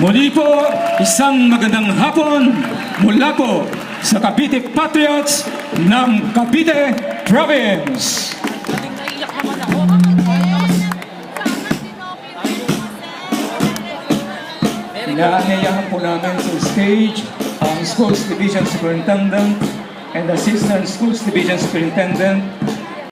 Muli po, isang magandang hapon mula po sa Cavite Patriots ng Cavite Province. Inaanyayahan po namin sa stage ang Schools Division Superintendent and Assistant Schools Division Superintendent